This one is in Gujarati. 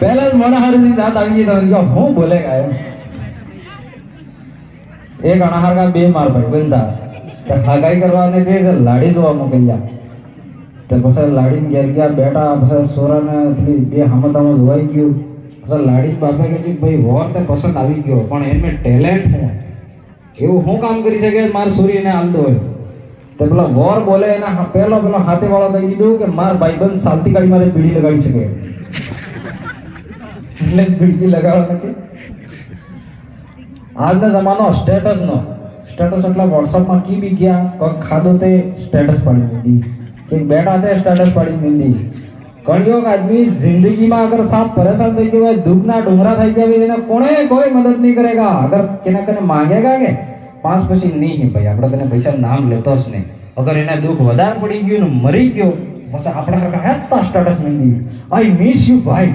પહેલા જ મનહારી દાંત આવી ગઈ તો હું બોલેગા એમ એક અણહાર કા બે માર ભાઈ બંધા તો હગાઈ કરવાને દે તો લાડી જોવા મોકલ્યા તો પછી લાડીને ઘેર ગયા બેટા પછી સોરાને પેલી બે હામતામાં જોવાઈ ગયું પછી લાડી બાપે કે ભાઈ વોર તે પસંદ આવી ગયો પણ એમને ટેલેન્ટ હું એવું શું કામ કરી શકે માર સૂરી એને હાલતો હોય તો પેલા વોર બોલે એના પેલો હાથે વાળો કહી દીધું કે માર ભાઈબંધ સાલતી કાઢી મારે પીડી લગાડી શકે એટલે પીડી લગાવવા નથી આજનો જમાનો સ્ટેટસનો સ્ટેટસ એટલે વોટ્સઅપમાં કી બી ગયા કોઈક ખાધો તે સ્ટેટસ પાડી દીધી કે બેટા તે સ્ટેટસ પાડી દીધી ઘણીઓ આદમી જિંદગીમાં અગર સાપ પરેશાન થઈ ગયો હોય દુઃખના ડુંગરા થઈ ગયા હોય એને કોણે કોઈ મદદ નહીં કરેગા અગર કેના કને માંગેગા કે 5 પછી નહીં ભાઈ આપણે તને પૈસા નામ લેતો જ નહીં અગર એને દુઃખ વધારે પડી ગયું ને મરી ગયો પછી આપણે Harka Heta status મીંદી I miss you ભાઈ